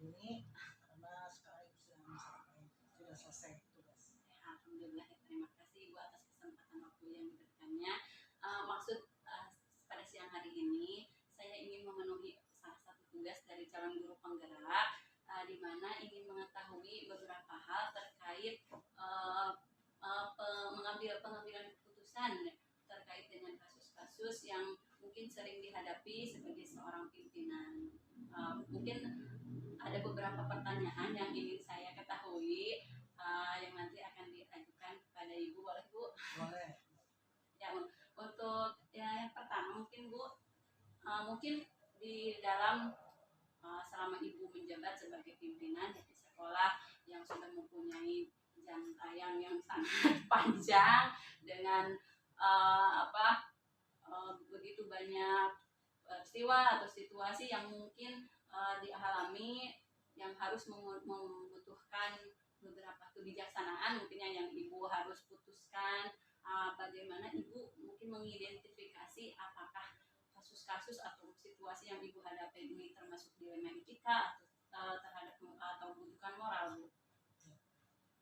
ini karena sekarang Ibu sudah selesai tugas. Alhamdulillah, terima kasih Ibu atas kesempatan waktu yang diberikannya. Pada siang hari ini saya ingin memenuhi salah satu tugas dari calon guru penggerak, di mana ingin mengetahui beberapa hal terkait pengambilan keputusan terkait dengan kasus-kasus yang mungkin sering dihadapi sebagai seorang pimpinan. Mungkin ada beberapa pertanyaan yang ingin saya ketahui, yang nanti akan diajukan kepada Ibu. Boleh Bu? Boleh. Ya, untuk yang pertama mungkin Bu, mungkin di dalam selama Ibu menjabat sebagai pimpinan di sekolah yang sudah mempunyai jam tayang yang sangat panjang dengan begitu banyak peristiwa atau situasi yang mungkin dialami, yang harus membutuhkan beberapa kebijaksanaan mungkinnya yang Ibu harus putuskan. Bagaimana Ibu mungkin mengidentifikasi apakah kasus-kasus atau situasi yang Ibu hadapi ini termasuk dilema etika atau terhadap atau butuhkan moral, Bu?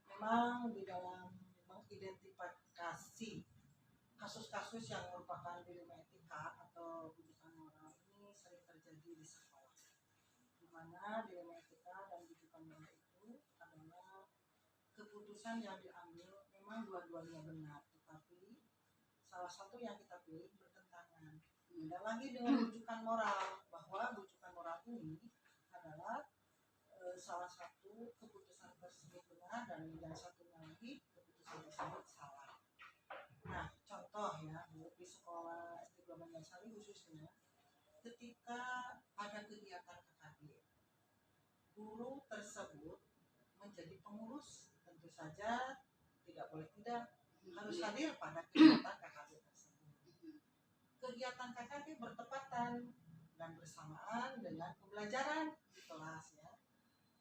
Memang di dalam mengidentifikasi kasus-kasus yang merupakan dilema etika atau bujukan moral ini sering terjadi di sekolah, di mana dilema etika dan bujukan moral itu adalah keputusan yang diambil memang dua-duanya benar, tetapi salah satu yang kita pilih bertentangan. Beda lagi dengan bujukan moral, bahwa bujukan moral ini adalah salah satu keputusan tersebut benar dan yang satunya lagi keputusan tersebut salah. Nah, contoh ya, di sekolah SD Banjarsari khususnya, ketika ada kegiatan KKB, guru tersebut menjadi pengurus, tentu saja tidak boleh tidak harus hadir pada kegiatan KKB tersebut. Kegiatan KKB bertepatan dan bersamaan dengan pembelajaran di kelas ya.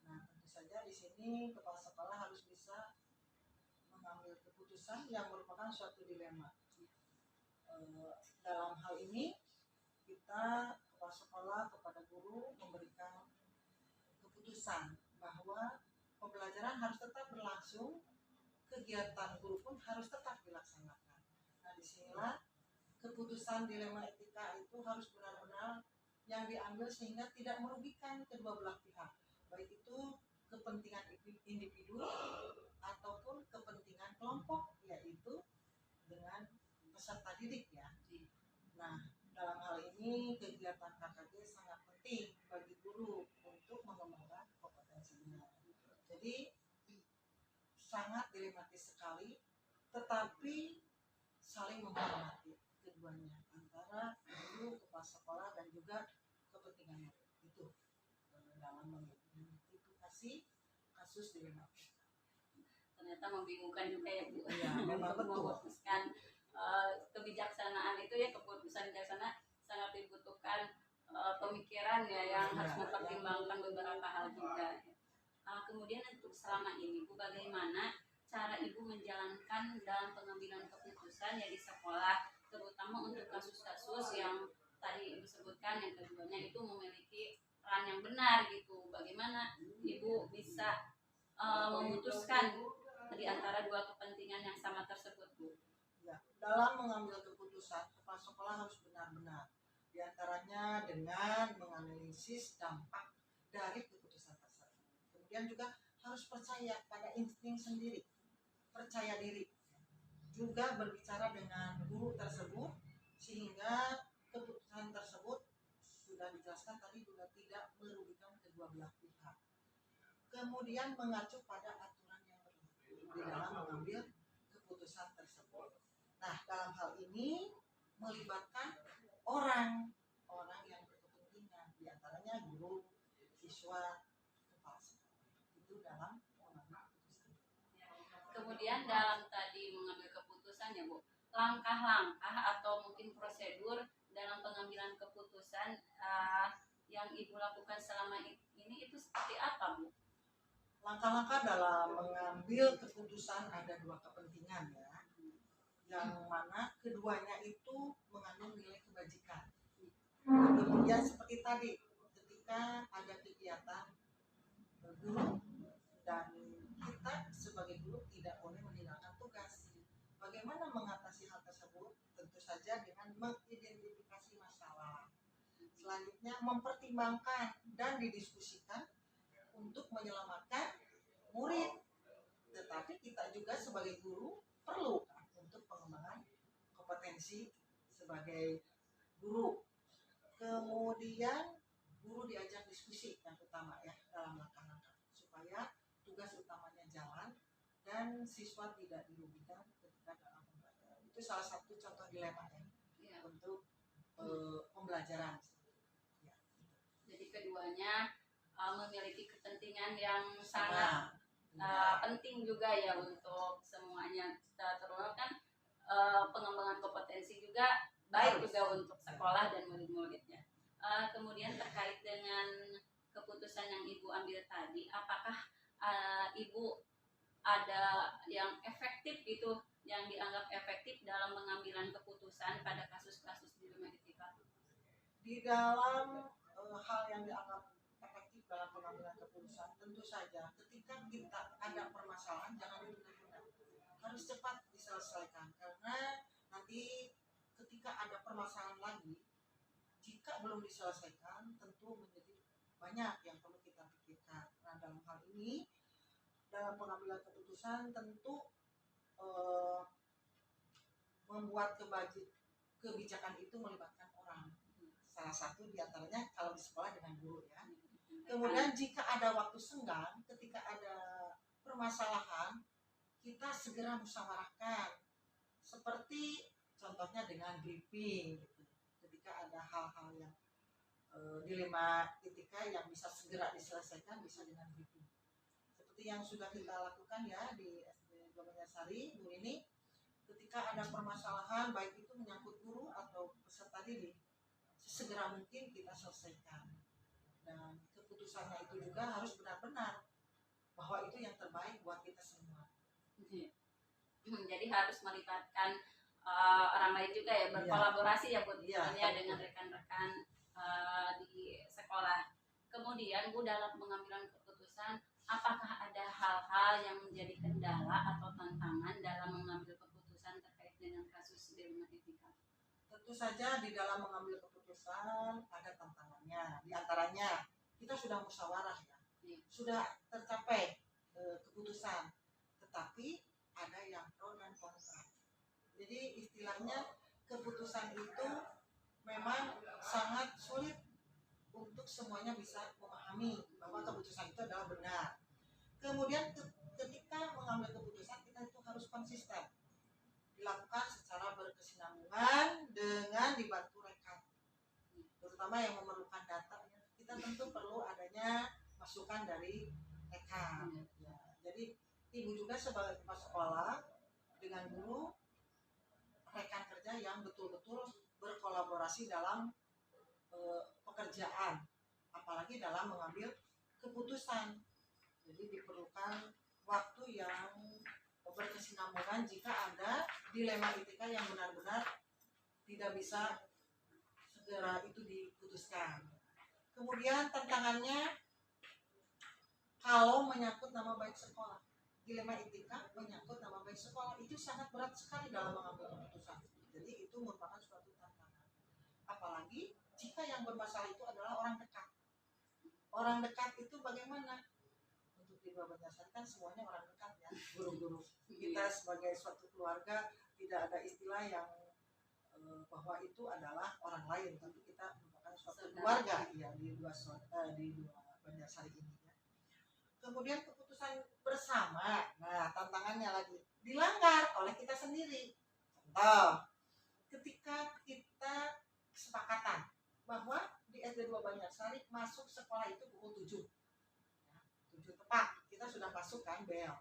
Nah, tentu saja di sini kepala sekolah harus bisa mengambil keputusan yang merupakan suatu dilema. Dalam hal ini kita kepala sekolah kepada guru memberikan keputusan bahwa pembelajaran harus tetap berlangsung, kegiatan guru pun harus tetap dilaksanakan. Nah, disinilah keputusan dilema etika itu harus benar-benar yang diambil sehingga tidak merugikan kedua belah pihak, baik itu kepentingan individu ataupun kepentingan kelompok, yaitu dengan peserta didik ya. Nah, dalam hal ini kegiatan KKB sangat penting bagi guru untuk mengembangkan kompetensinya. Jadi sangat dilematis sekali, tetapi saling menghormati keduanya antara guru, kepala sekolah dan juga kepentingan itu dalam mengidentifikasi kasus dilema. Ternyata membingungkan juga ya Bu. Ya, memang betul. Memutuskan kebijaksanaan itu ya, keputusan bijaksana sangat dibutuhkan pemikiran ya yang harus mempertimbangkan beberapa hal juga. Kemudian untuk selama ini Bu, bagaimana cara Ibu menjalankan dalam pengambilan keputusan ya di sekolah, terutama untuk kasus-kasus yang tadi Ibu sebutkan, yang keduanya itu memiliki peran yang benar gitu. Bagaimana Ibu bisa memutuskan di antara dua kepentingan yang sama tersebut, Bu? Ya, dalam mengambil keputusan, kepala sekolah harus benar-benar, diantaranya dengan menganalisis dampak dari keputusan tersebut. Kemudian juga harus percaya pada insting sendiri, percaya diri, juga berbicara dengan guru tersebut sehingga keputusan tersebut sudah dijelaskan tadi juga tidak merugikan kedua belah pihak. Kemudian mengacu pada aturan yang berlaku di dalam mengambil keputusan tersebut. Nah, dalam hal ini melibatkan orang yang berkepentingan, diantaranya guru, siswa, kepala sekolah. Itu dalam mengambil keputusan. Kemudian dalam tadi mengambil keputusan ya Bu, langkah-langkah atau mungkin prosedur dalam pengambilan keputusan yang Ibu lakukan selama ini itu seperti apa, Bu? Langkah-langkah dalam mengambil keputusan ada dua kepentingan ya, yang mana keduanya itu mengandung nilai kebajikan. Kemudian seperti tadi, ketika ada kegiatan guru, dan kita sebagai guru tidak boleh meninggalkan tugas. Bagaimana mengatasi hal tersebut? Tentu saja dengan mengidentifikasi masalah. Selanjutnya mempertimbangkan dan didiskusikan untuk menyelamatkan murid. Tetapi kita juga sebagai guru perlu untuk pengembangan kompetensi sebagai guru. Kemudian guru diajak diskusi yang utama ya dalam langkah-langkah supaya tugas utamanya jalan dan siswa tidak dirugikan ketika dalam pembelajaran. Itu salah satu contoh dilema ya untuk pembelajaran. Ya. Jadi keduanya memiliki kepentingan yang sangat penting juga ya untuk semuanya. Terutama kan pengembangan kompetensi juga baik juga untuk sekolah dan murid-muridnya. Kemudian terkait dengan keputusan yang Ibu ambil tadi, apakah Ibu ada yang efektif gitu, yang dianggap efektif dalam pengambilan keputusan pada kasus-kasus di rumah etika? Di dalam hal yang dianggap efektif dalam pengambilan keputusan, tentu saja ketika kita ada permasalahan jangan ditunda-tunda, harus cepat diselesaikan karena nanti ketika ada permasalahan lagi, jika belum diselesaikan tentu menjadi banyak yang perlu kita pikirkan. Nah dalam hal ini dalam pengambilan keputusan tentu membuat kebijakan itu melibatkan orang. Salah satu diantaranya kalau di sekolah dengan guru ya. Kemudian jika ada waktu senggang, ketika ada permasalahan, kita segera musyawarahkan. Seperti contohnya dengan briefing gitu. Ketika ada hal-hal yang dilema etika yang bisa segera diselesaikan bisa dengan briefing. Seperti yang sudah kita lakukan ya di SD Banyarsari Bu ini, ketika ada permasalahan baik itu menyangkut guru atau peserta didik, segera mungkin kita selesaikan. Dan keputusannya itu juga harus benar-benar bahwa itu yang terbaik buat kita semua. Jadi harus melibatkan orang lain juga ya, berkolaborasi ya buat dengan rekan-rekan di sekolah. Kemudian Bu dalam pengambilan keputusan, apakah ada hal-hal yang menjadi kendala atau tantangan dalam mengambil keputusan terkait dengan kasus di rumah etika? Tentu saja di dalam mengambil keputusan ada tantangannya. Di antaranya kita sudah musyawarah ya, sudah tercapai keputusan, tetapi ada yang pro dan kontra. Jadi istilahnya keputusan itu memang sangat sulit untuk semuanya bisa memahami bahwa keputusan itu adalah benar. Kemudian ketika mengambil keputusan kita itu harus konsisten, dilakukan secara berkesinambungan dengan dibantu rekan, terutama yang memerlukan data. Kita tentu perlu adanya masukan dari rekan. Ya, jadi ibu juga sebagai kepala sekolah dengan guru, rekan kerja yang betul-betul berkolaborasi dalam pekerjaan, apalagi dalam mengambil keputusan. Jadi diperlukan waktu yang berkesinambungan jika ada dilema etika yang benar-benar tidak bisa segera itu diputuskan. Kemudian tantangannya kalau menyangkut nama baik sekolah, dilema etika menyangkut nama baik sekolah itu sangat berat sekali dalam mengambil keputusan. Jadi itu merupakan suatu tantangan. Apalagi jika yang bermasalah itu adalah orang dekat. Orang dekat itu bagaimana? Untuk di Banyarsari kan semuanya orang dekat ya, guru-guru. Kita sebagai suatu keluarga tidak ada istilah yang bahwa itu adalah orang lain, tapi kita merupakan suatu keluarga ya di dua Banyarsari ini ya. Kemudian keputusan bersama, nah tantangannya lagi dilanggar oleh kita sendiri. Contoh, ketika kita kesepakatan bahwa di SD 2 Banyarsari masuk sekolah itu pukul 7 ya, 7 tepat, kita sudah masuk kan bel,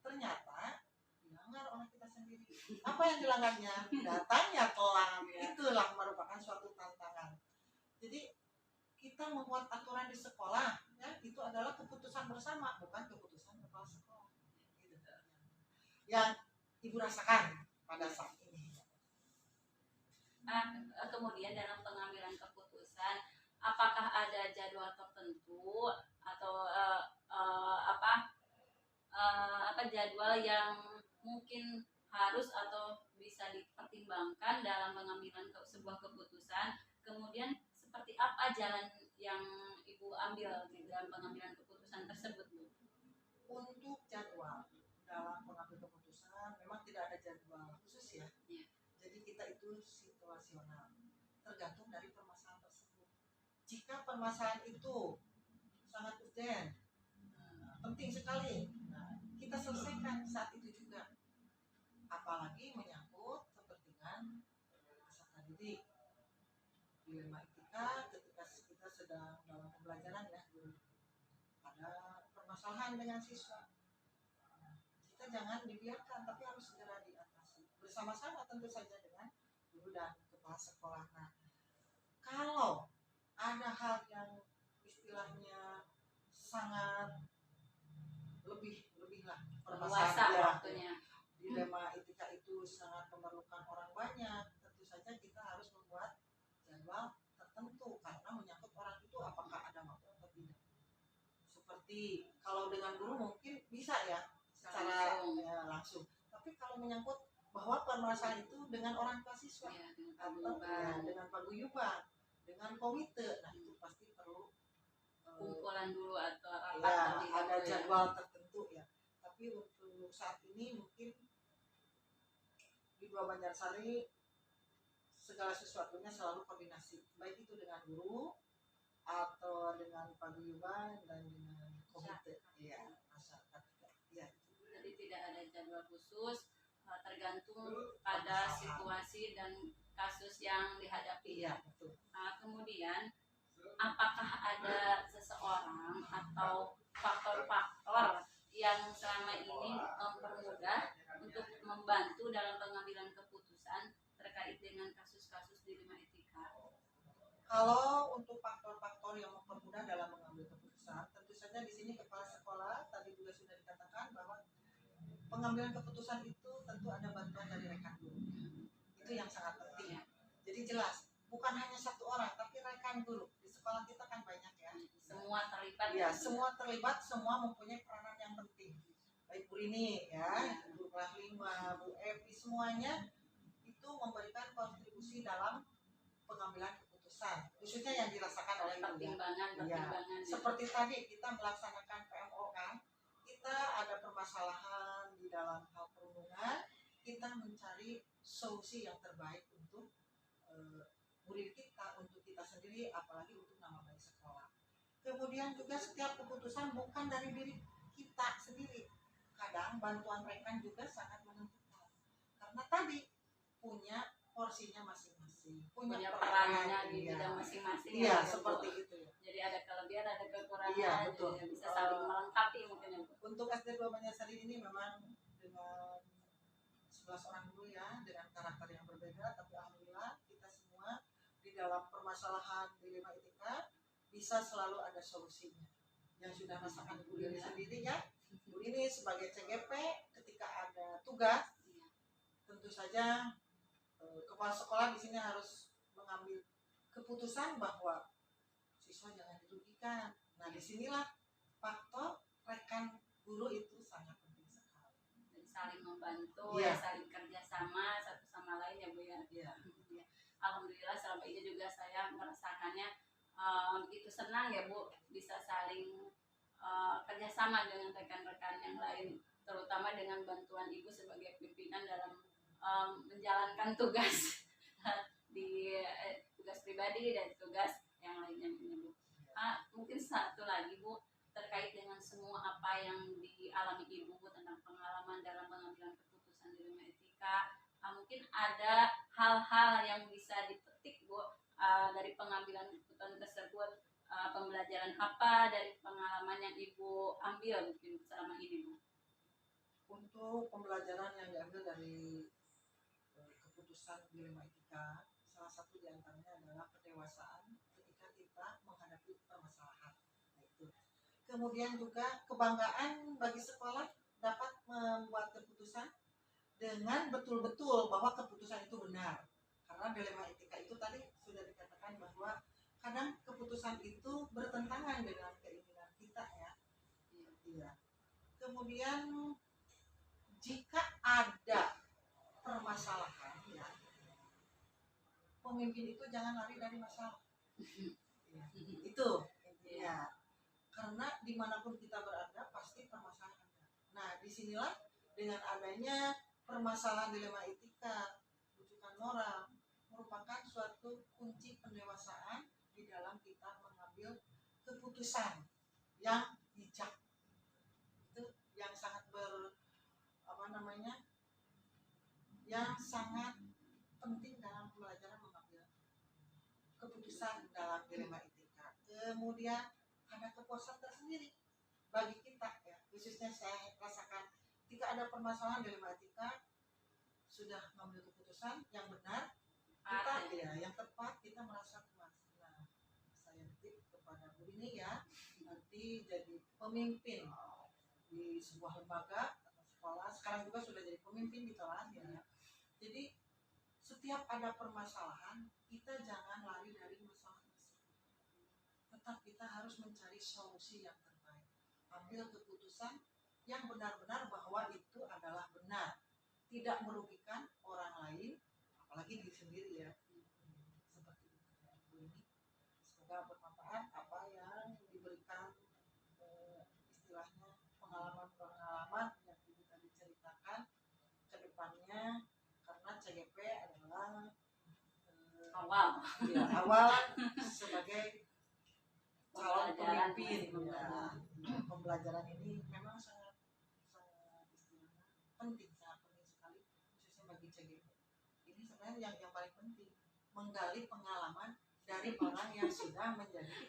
ternyata dilanggar oleh kita sendiri. Apa yang dilanggarnya? Datanya telat. Itulah merupakan suatu tantangan. Jadi kita membuat aturan di sekolah ya, itu adalah keputusan bersama, bukan keputusan kepala sekolah. Gitu. Yang ibu rasakan pada saat ini. Kemudian dalam pengambilan keputusan, apakah ada jadwal tertentu atau jadwal yang mungkin harus atau bisa dipertimbangkan dalam pengambilan sebuah keputusan. Kemudian seperti apa jalan yang Ibu ambil di dalam pengambilan keputusan tersebut, Bu? Untuk jadwal dalam pengambil keputusan memang tidak ada jadwal khusus ya. Iya. Jadi kita itu situasional, tergantung dari permasalahan tersebut. Jika permasalahan itu sangat urgent, penting sekali, kita selesaikan saat itu juga. Apalagi menyangkut kepentingan peserta didik. Dilema etika ketika kita sedang dalam pembelajaran ya, ada permasalahan dengan siswa. Kita jangan dibiarkan, tapi harus segera diatasi bersama-sama tentu saja dengan guru dan kepala sekolah. Nah, kalau ada hal yang istilahnya sangat lebih lah Luasa waktunya. dilema etika itu sangat memerlukan orang banyak, tentu saja kita harus membuat jadwal tertentu karena menyangkut orang itu apakah ada waktu atau tidak. Seperti kalau dengan guru mungkin bisa ya secara langsung, tapi kalau menyangkut bahwa permasalahan itu dengan orang tua siswa atau dengan paguyuban, dengan komite, nah itu pasti perlu kumpulan dulu atau rapat ya, ada jadwal tertentu ya. Tapi untuk saat ini mungkin di Dua Banjarsari segala sesuatunya selalu koordinasi, baik itu dengan guru atau dengan paguyuban dan dengan komite ya masyarakat. Ya. Jadi tidak ada jadwal khusus, tergantung pada situasi dan kasus yang dihadapi. Iya, betul. Kemudian apakah ada seseorang atau faktor-faktor yang selama ini mempermudah untuk membantu dalam pengambilan keputusan terkait dengan kasus-kasus dilema etika? Kalau untuk faktor-faktor yang mempermudah dalam mengambil keputusan, tentu saja di sini kepala sekolah tadi juga sudah dikatakan bahwa pengambilan keputusan itu tentu ada bantuan dari rekan guru. Itu yang sangat penting. Jadi jelas, bukan hanya satu orang, tapi rekan guru. Di sekolah kita kan banyak ya. Semua terlibat. Ya, semua terlibat, semua mempunyai peranan yang penting. Baik Bu Rini ya, Bu kelas 5, Bu Evi, semuanya itu memberikan kontribusi dalam pengambilan keputusan, khususnya yang dirasakan oleh pertimbangan. Ya. Seperti tadi kita melaksanakan PMO kan, kita ada permasalahan di dalam hal perundungan, kita mencari solusi yang terbaik untuk murid kita, untuk kita sendiri, apalagi untuk nama baik sekolah. Kemudian juga setiap keputusan bukan dari diri kita sendiri, kadang bantuan rekan juga sangat menentukan, karena tadi punya porsinya masing-masing, punya perannya di bidang masing-masing. Iya, seperti itu ya. Jadi ada kelebihan, ada kekurangan, iya, betul. Jadi bisa saling melengkapi mungkin ya. Untuk SD Dua Banjarsari ini memang dengan 11 orang guru ya, dengan karakter yang berbeda, tapi alhamdulillah kita semua di dalam permasalahan dilema etika bisa selalu ada solusinya. Yang sudah rasakan Bu Rini sendiri ya, Bu Rini sebagai CGP ketika ada tugas, tentu saja kepala sekolah di sini harus mengambil keputusan bahwa siswa jangan dirugikan. Nah, disinilah faktor rekan guru itu sangat penting sekali. Dan saling membantu, ya, saling kerjasama satu sama lain ya Bu ya. Ya. Alhamdulillah selama ini juga saya merasakannya begitu senang ya Bu, bisa saling kerjasama dengan rekan-rekan yang lain, terutama dengan bantuan Ibu sebagai pimpinan dalam menjalankan tugas di tugas pribadi dan tugas yang lainnya Bu. Mungkin satu lagi Bu, terkait dengan semua apa yang dialami Ibu tentang pengalaman dalam pengambilan keputusan dilema etika, mungkin ada hal-hal yang bisa dipetik Bu dari pengambilan keputusan tersebut, pembelajaran apa dari pengalaman yang Ibu ambil mungkin selama ini Bu? Untuk pembelajaran yang diambil dari keputusan dilema etika, salah satu diantaranya adalah kedewasaan ketika kita menghadapi permasalahan. Kemudian juga kebanggaan bagi sekolah dapat membuat keputusan dengan betul-betul bahwa keputusan itu benar. Karena dilema etika itu tadi sudah dikatakan bahwa kadang keputusan itu bertentangan dengan keinginan kita ya. Iya. Kemudian jika ada permasalahan, ya, pemimpin itu jangan lari dari masalah. Ya, itu intinya. Karena dimanapun kita berada pasti permasalahan ada. Nah, disinilah dengan adanya permasalahan dilema etika, rujukan moral, merupakan suatu kunci pendewasaan di dalam kita mengambil keputusan yang bijak. Itu yang sangat yang sangat penting dalam pembelajaran mengambil keputusan dalam dilema etika. Kemudian ada kepuasan tersendiri bagi kita, ya, khususnya saya rasakan ketika ada permasalahan dilema etika, sudah mengambil keputusan yang benar, kita ya yang tepat, kita merasa puas. Nah, saya titip kepada Bu ini, ya, nanti jadi pemimpin di sebuah lembaga atau sekolah, sekarang juga sudah jadi pemimpin di kelas, ya. Jadi setiap ada permasalahan, kita jangan lari dari masalah tersebut. Tetap kita harus mencari solusi yang terbaik. Ambil keputusan yang benar-benar bahwa itu adalah benar, tidak merugikan orang lain, apalagi diri sendiri, ya. Seperti itu, ya, Bu ini. Semoga bermanfaat apa yang diberikan, istilahnya pengalaman-pengalaman yang Ibu tadi ceritakan ke depannya, karena CGP adalah awal sebagai calon pemimpin, ya. Pembelajaran ini memang sangat istilahnya penting, sangat penting sekali, khususnya bagi CGP. Ini sebenarnya yang paling penting, menggali pengalaman dari orang yang sudah menjadi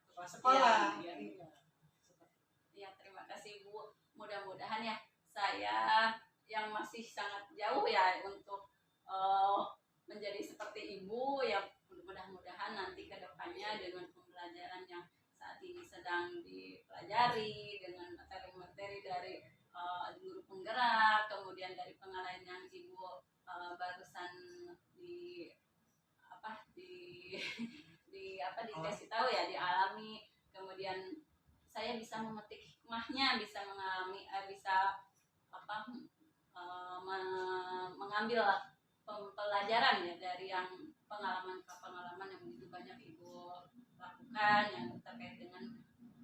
kepala sekolah. Ya, terima kasih Bu. Mudah-mudahan ya saya yang masih sangat jauh ya untuk menjadi seperti Ibu, ya, mudah-mudahan nanti ke depannya dengan pembelajaran yang saat ini sedang dipelajari, dengan materi-materi dari guru penggerak, kemudian dari pengalaman yang Ibu barusan dikasih tahu ya, dialami, kemudian saya bisa memetik hikmahnya, bisa mengalami, mengambil pelajaran ya dari yang pengalaman yang begitu banyak Ibu lakukan yang terkait dengan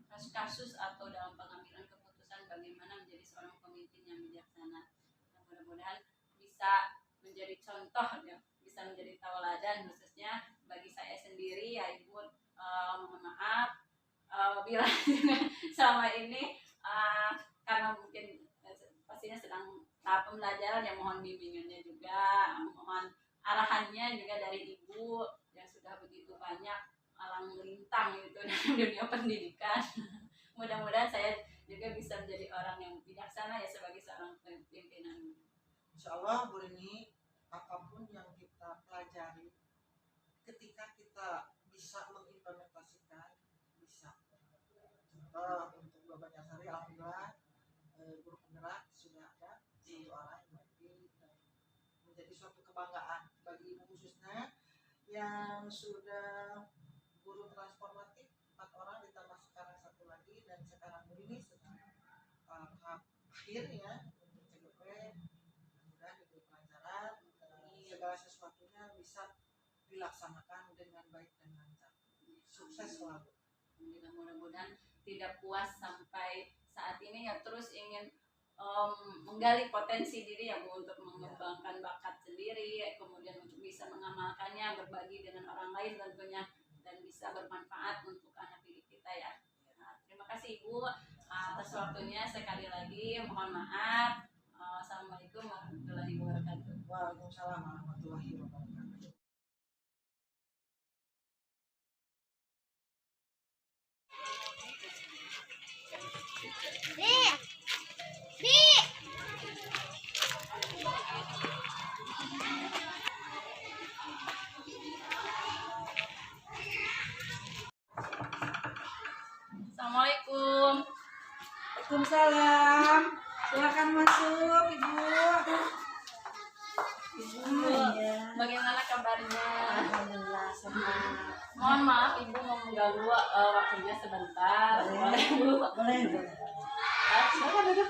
kasus-kasus atau dalam pengambilan keputusan bagaimana menjadi seorang pemimpin yang bijaksana. Mudah-mudahan bisa menjadi contoh, ya, bisa menjadi tauladan khususnya bagi saya sendiri, ya Ibu. Mohon maaf bila selama ini karena mungkin pastinya sedang tahap pembelajaran, yang mohon bimbingannya juga, mohon arahannya juga dari Ibu yang sudah begitu banyak alang melintang itu dalam dunia pendidikan. Mudah-mudahan saya juga bisa menjadi orang yang bijaksana ya sebagai seorang pimpinan. Insya Allah Bu Rini, apapun yang kita pelajari, ketika kita bisa mengimplementasikan, bisa. Contoh untuk Bapak Jasari, alhamdulillah guru penggerak sudah ada satu orang yang menjadi suatu kebanggaan bagi Ibu, khususnya yang sudah guru transformatif 4 orang ditambah sekarang 1 lagi, dan sekarang Bu Rini sedang tahap akhir, ya, untuk CGP. Mudah diberi pelajaran, segala sesuatunya bisa dilaksanakan dengan baik dan lancar. Sukses selalu. Mudah-mudahan tidak puas sampai saat ini, ya, terus ingin menggali potensi diri, ya Bu, untuk mengembangkan bakat sendiri, kemudian untuk bisa mengamalkannya, berbagi dengan orang lain tentunya, dan bisa bermanfaat untuk anak didik kita, ya. Nah, terima kasih Ibu atas waktunya sekali lagi. Mohon maaf. Assalamualaikum warahmatullahi wabarakatuh. Waalaikumsalam warahmatullahi wabarakatuh. Assalamualaikum. Waalaikumsalam. Silakan masuk, Ibu. Bagaimana kabarnya? Alhamdulillah sehat. Mohon maaf Ibu mau mengganggu waktunya sebentar. Boleh Bu? Boleh. Silakan duduk.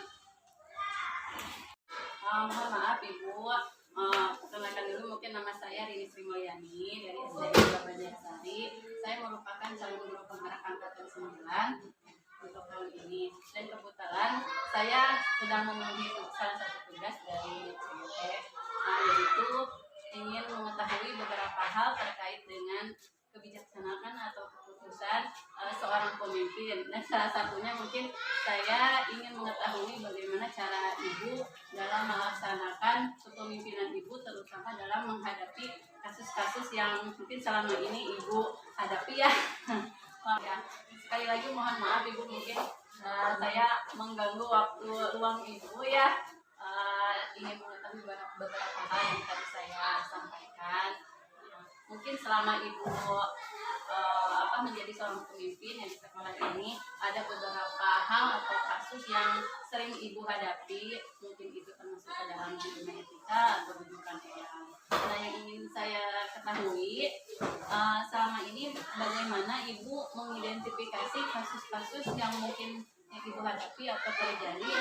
Mohon maaf Ibu, perkenalkan dulu mungkin nama saya Rini Sri Mulyani dari SD Banjarsari. Saya merupakan calon guru penggerak angkatan 9 untuk tahun ini. Dan kebetulan saya sedang memenuhi salah satu tugas dari CGT, yaitu ingin mengetahui beberapa hal terkait dengan kebijaksanaan atau keputusan seorang pemimpin. Dan salah satunya mungkin saya ingin mengetahui bagaimana cara Ibu dalam melaksanakan kepemimpinan Ibu, terutama dalam menghadapi kasus-kasus yang mungkin selama ini Ibu hadapi ya. Ya, sekali lagi mohon maaf Ibu, mungkin saya mengganggu waktu luang Ibu ya. Ingin mengetahui beberapa hal yang tadi saya sampaikan. Mungkin selama Ibu menjadi seorang pemimpin yang di sekolah ini, ada beberapa hal atau kasus yang sering Ibu hadapi, mungkin itu termasuk ke dalam dunia etika atau rujukan AI. Nah, yang ingin saya ketahui selama ini bagaimana Ibu mengidentifikasi kasus-kasus yang mungkin yang Ibu hadapi atau terjadi,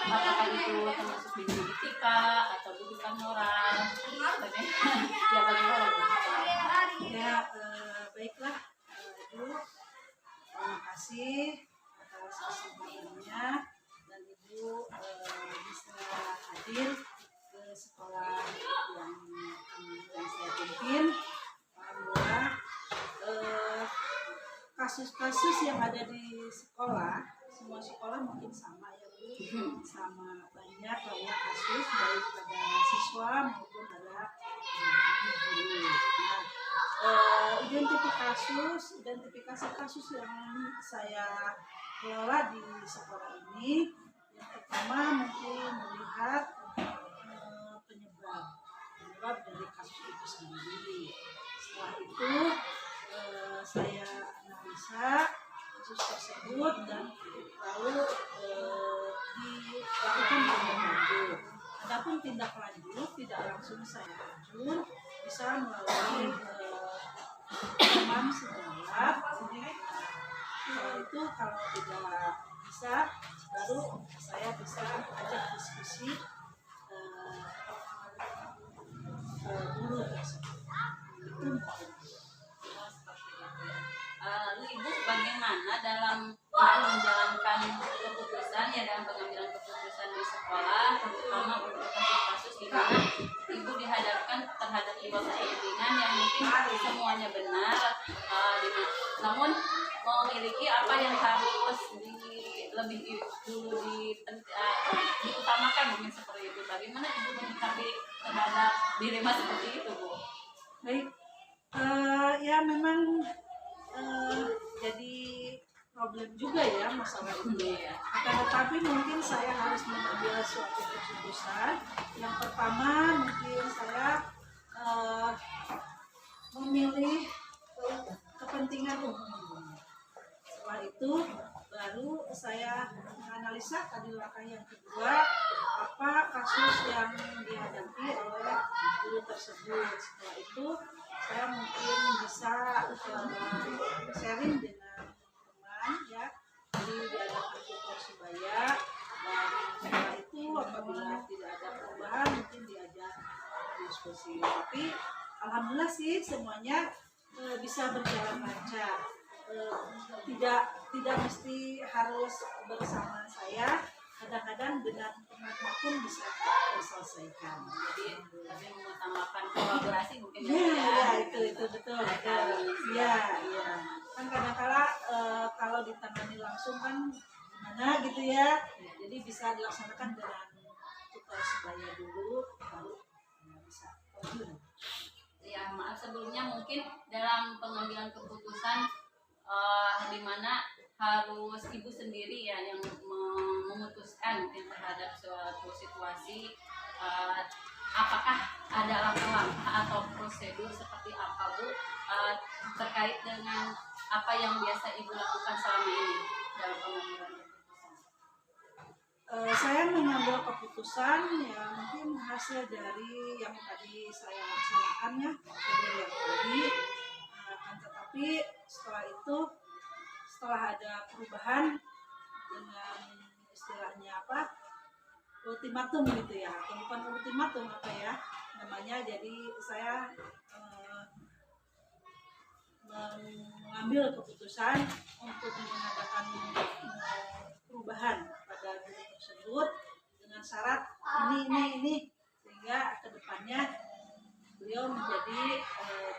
apakah itu termasuk dunia etika atau rujukan moral, bagaimana? Ya, bagaimana Bu? Ya, baiklah Ibu, terima kasih atas kesempatannya dan Ibu bisa hadir ke sekolah yang saya pimpin. Alhamdulillah, kasus-kasus yang ada di sekolah, semua sekolah mungkin sama ya Bu, sama banyak kasus baik pada siswa maupun pada guru. Identifikasi kasus yang saya kelola di sekolah ini, yang pertama mungkin melihat penyebab dari kasus itu sendiri. Setelah itu saya analisa kasus tersebut dan lalu dilakukan tindak lanjut. Adapun tindak lanjut tidak langsung saya lanjut, bisa melalui teman sejawat. Setelah itu kalau tidak bisa, baru saya bisa ajak diskusi guru tersebut. Itu lalu Ibu bagaimana dalam menjalankan keputusan ya, dalam pengambilan keputusan di sekolah, terutama untuk kasus-kasus di mana Ibu dihadapkan terhadap proses bimbingan yang mungkin semuanya benar, namun memiliki apa yang harus lebih dulu diutamakan, mungkin seperti itu. Bagaimana Ibu menyikapi terhadap dilema seperti itu, Bu? baik, ya memang jadi problem juga ya masalah ini. Akan tetapi mungkin saya harus mengambil suatu keputusan. Yang pertama mungkin saya memilih kepentingan umum. Setelah itu baru saya menganalisa tadi langkah yang kedua, apa kasus yang dihadapi oleh guru tersebut. Setelah itu saya mungkin bisa sharing dengan teman ya, jadi diadakan tutor sebaya, dan setelah itu apabila tidak ada perubahan mungkin diajak diskusi. Tapi alhamdulillah sih semuanya bisa berjalan lancar. Tidak mesti harus bersama saya, kadang-kadang dengan teman pun bisa terselesaikan. Jadi lebih mengutamakan kolaborasi mungkin Ya, itu betul. Ya. Kan kadang-kala kalau ditangani langsung kan gimana gitu ya. Jadi bisa dilaksanakan dengan tutor sebaya dulu, baru bisa. Ya, maaf sebelumnya mungkin dalam pengambilan keputusan di mana harus Ibu sendiri ya yang memutuskan mungkin terhadap suatu situasi, apakah ada langkah-langkah atau prosedur seperti apa Bu terkait dengan apa yang biasa Ibu lakukan selama ini dalam pengambilan keputusan? Saya mengambil keputusan ya mungkin hasil dari yang tadi saya laksanakan ya, prosedur yang tadi. Akan tetapi setelah ada perubahan dengan istilahnya ultimatum gitu ya, atau bukan ultimatum apa ya namanya. Jadi saya mengambil keputusan untuk mengadakan perubahan pada guru tersebut dengan syarat ini sehingga kedepannya beliau menjadi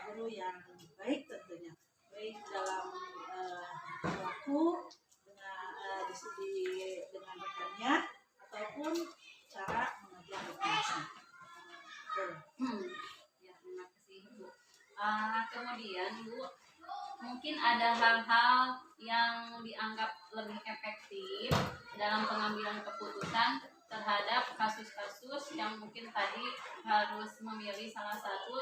guru yang baik tentunya, baik dalam perilaku dengan rekannya ataupun cara mengajar edukasi. Ya, terima kasih Bu. Kemudian Bu, mungkin ada hal-hal yang dianggap lebih efektif dalam pengambilan keputusan terhadap kasus-kasus yang mungkin tadi harus memilih salah satu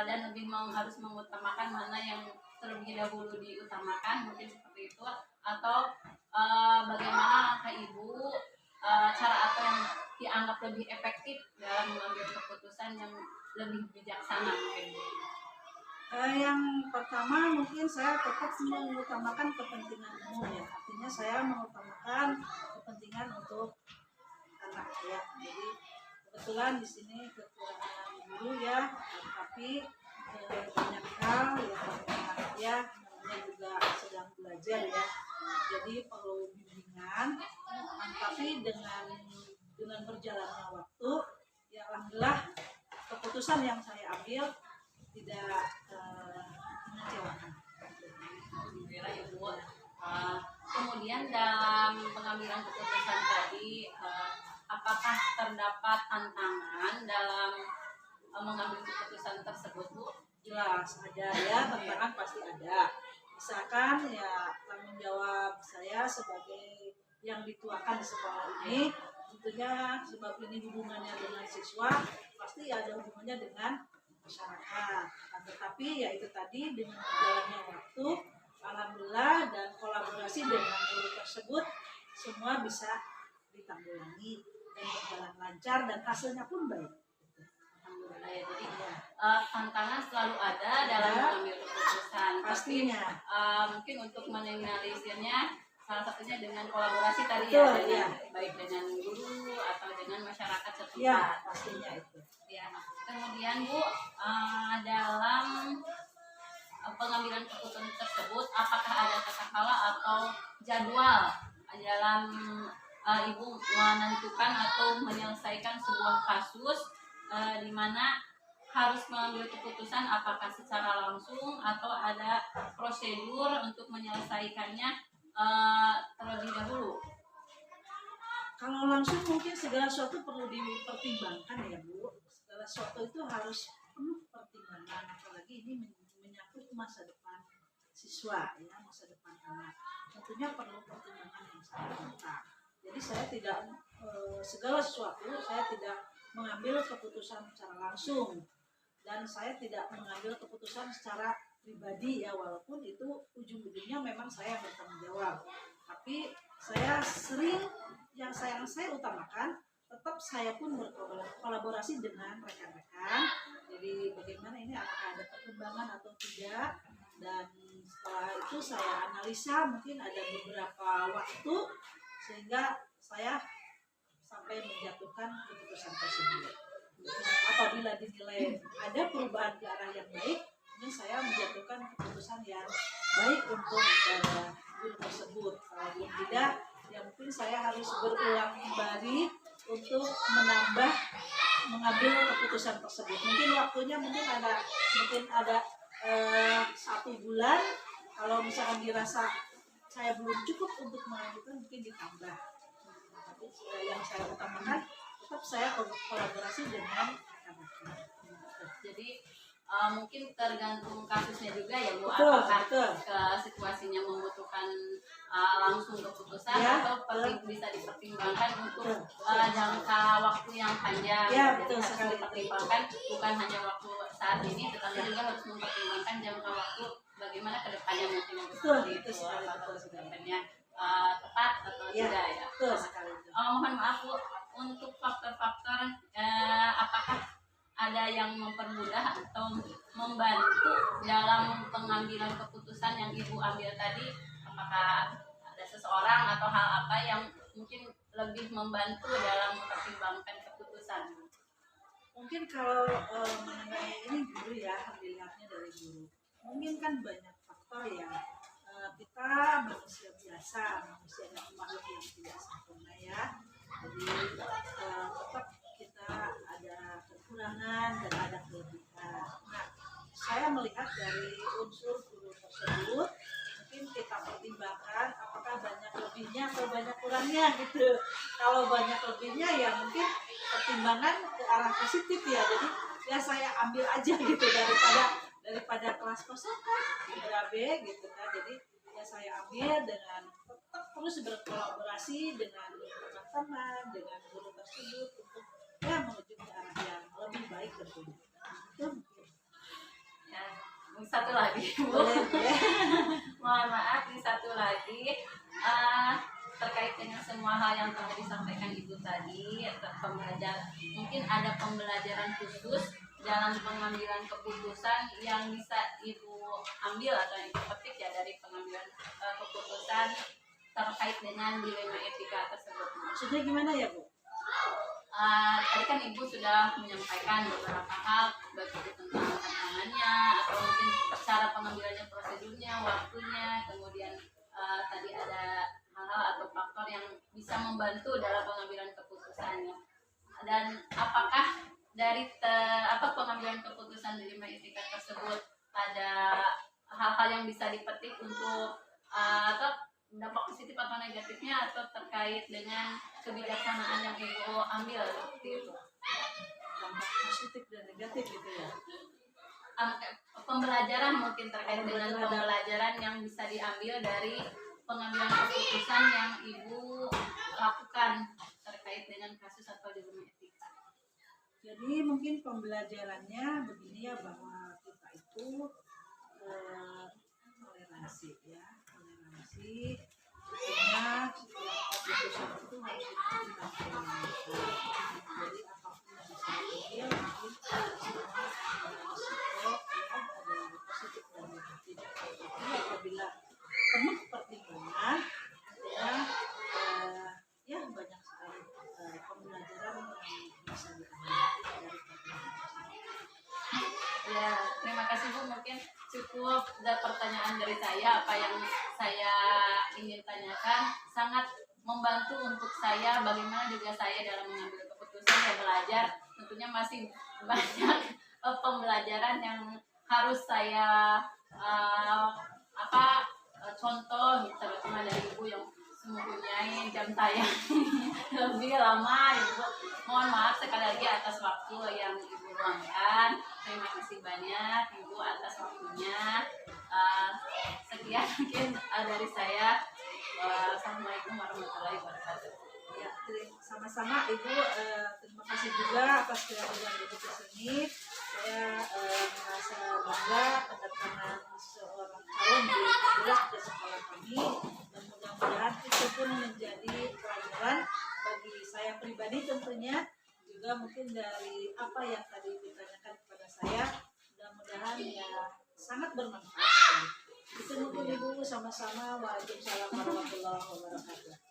dan lebih harus mengutamakan mana yang terlebih dahulu diutamakan, mungkin seperti itu, atau bagaimana langkah Ibu, cara apa yang dianggap lebih efektif dalam mengambil keputusan yang lebih bijaksana mungkin Bu. Yang pertama mungkin saya tetap mengutamakan kepentingan umum ya, artinya saya mengutamakan kepentingan untuk anak ya. Jadi kebetulan di sini kekurangan guru ya, tapi banyak hal ya, anak ya namanya juga sedang belajar ya, jadi perlu bimbingan. Tapi dengan berjalannya waktu ya alhamdulillah keputusan yang saya ambil tidak mengecewakan. Alhamdulillah ya Bu. Kemudian dalam pengambilan keputusan tadi, apakah terdapat tantangan dalam mengambil keputusan tersebut Bu? Jelas ada ya, tantangan pasti ada. Misalkan ya tanggung jawab saya sebagai yang dituakan di sekolah ini, tentunya sebab ini hubungannya dengan siswa, pasti ada hubungannya dengan masyarakat. Tetapi ya itu tadi, dengan berjalannya waktu alhamdulillah dan kolaborasi dengan guru tersebut semua bisa ditanggulangi dan berjalan lancar dan hasilnya pun baik. Alhamdulillah ya. Jadi tantangan selalu ada dalam mengambil keputusan. Pastinya. Tapi, mungkin untuk meminimalisirnya salah satunya dengan kolaborasi tadi Betul, ya, dengan, ya. baik dengan guru atau dengan masyarakat setempat. Ya, pastinya itu. Ya. Kemudian Bu, dalam pengambilan keputusan tersebut, apakah ada tata kelola atau jadwal dalam Ibu menentukan atau menyelesaikan sebuah kasus di mana harus mengambil keputusan apakah secara langsung atau ada prosedur untuk menyelesaikannya terlebih dahulu? Kalau langsung mungkin segala sesuatu perlu dipertimbangkan ya Bu. Segala sesuatu itu harus penuh pertimbangan, apalagi ini menyangkut masa depan siswa ya, masa depan anak. Tentunya perlu pertimbangan yang sangat matang. Jadi saya tidak segala sesuatu saya tidak mengambil keputusan secara langsung, dan saya tidak mengambil keputusan secara pribadi ya, walaupun itu ujung-ujungnya memang saya bertanggung jawab. Tapi saya sering yang saya utamakan tetap saya pun berkolaborasi dengan rekan-rekan. Jadi bagaimana ini, apakah ada perkembangan atau tidak, dan setelah itu saya analisa mungkin ada beberapa waktu sehingga saya sampai menjatuhkan keputusan tersebut. Apabila dinilai ada perubahan ke arah yang baik, mungkin saya menjatuhkan keputusan yang baik untuk guru tersebut. Kalau belum tidak, ya mungkin saya harus berulang kembali untuk mengambil keputusan tersebut. Mungkin waktunya mungkin ada 1 bulan. Kalau misalkan dirasa saya belum cukup untuk melanjutkan, mungkin ditambah. Tapi yang saya utamakan tetap saya kolaborasi dengan rekan-rekan. Jadi mungkin tergantung kasusnya juga ya Bu, Betul, apakah betul. ke situasinya membutuhkan langsung keputusan Ya, atau bisa dipertimbangkan untuk betul. jangka waktu yang panjang. Ya, Jadi betul harus sekali. mempertimbangkan bukan hanya waktu saat ini, tetapi juga harus mempertimbangkan jangka waktu bagaimana kedepannya mungkin Betul, seperti betul itu, sekali, apakah betul. kedepannya tepat atau Ya, tidak ya. betul sekali. Mohon maaf Bu, untuk faktor-faktor apakah ada yang mempermudah atau membantu dalam pengambilan keputusan yang Ibu ambil tadi? Apakah ada seseorang atau hal apa yang mungkin lebih membantu dalam mempertimbangkan keputusan? Mungkin kalau mengenai ini guru ya, dilihatnya dari guru. Mungkin kan banyak faktor ya. Kita manusia biasa, manusia yang makhluk yang tidak sempurna ya. Jadi tetap kita ada kekurangan dan ada kelebihan. Nah, saya melihat dari unsur guru tersebut, mungkin kita pertimbangkan apakah banyak lebihnya atau banyak kurangnya gitu. Kalau banyak lebihnya ya mungkin pertimbangan ke arah positif ya. Jadi ya saya ambil aja gitu daripada kelas kosong kan berabe gitu kan. Jadi ya saya ambil dengan tetap terus berkolaborasi dengan teman-teman, dengan guru tersebut untuk ya menuju ke arah yang lebih baik tentunya. Itu mungkin. Ya, satu lagi Bu. Boleh, boleh. Mohon maaf, ini satu lagi eh, terkait dengan semua hal yang telah disampaikan Ibu tadi, mungkin ada pembelajaran khusus dalam pengambilan keputusan yang bisa Ibu ambil atau yang Ibu petik ya dari pengambilan keputusan terkait dengan dilema etika tersebut. Maksudnya gimana ya Bu? Tadi kan Ibu sudah menyampaikan beberapa hal, baik itu tentang tantangannya atau mungkin cara pengambilannya, prosedurnya, waktunya, kemudian tadi ada hal-hal atau faktor yang bisa membantu dalam pengambilan keputusannya. Dan apakah dari pengambilan keputusan dilema etika tersebut ada hal-hal yang bisa dipetik untuk atau dampak positif atau negatifnya atau terkait dengan kebijaksanaan yang Ibu ambil seperti itu? Dampak positif dan negatif gitu ya. Pembelajaran mungkin terkait dengan pembelajaran yang bisa diambil dari pengambilan keputusan yang Ibu lakukan terkait dengan kasus atau dilema etika. Jadi mungkin pembelajarannya begini ya, bahwa kita itu toleransi ya, toleransi sehingga setiap keputusan itu harus dipertimbangkan. Jadi apapun yang bisa diambil mungkin semua ada risiko ya, ada positif dan negatif. Jadi apabila penuh pertimbangan ya, ya banyak sekali pembelajaran yang bisa diambil dari pertimbangan. Ya, terima kasih Bu. Mungkin cukup pertanyaan dari saya. Apa yang saya ingin tanyakan sangat membantu untuk saya. Bagaimana juga saya dalam mengambil keputusan dan belajar. Tentunya masih banyak pembelajaran yang harus saya contoh, terutama dari Ibu yang mempunyai jam tayang lebih lama. Ibu, mohon maaf sekali lagi atas waktu yang Ibu luangkan. Terima kasih banyak Ibu atas waktunya. Sekian mungkin dari saya. Wassalamualaikum warahmatullahi wabarakatuh. Ya, sama-sama Ibu, terima kasih juga atas kehadiran Ibu ke sini. Saya merasa bangga kedatangan seorang calon guru penggerak di sekolah kami, dan mudah-mudahan itu pun menjadi pelajaran bagi saya pribadi tentunya, juga mungkin dari apa yang tadi ditanyakan kepada saya, mudah-mudahan ya sangat bermanfaat. Itu mungkin Ibu, sama-sama. Waalaikumsalam warahmatullahi wabarakatuh.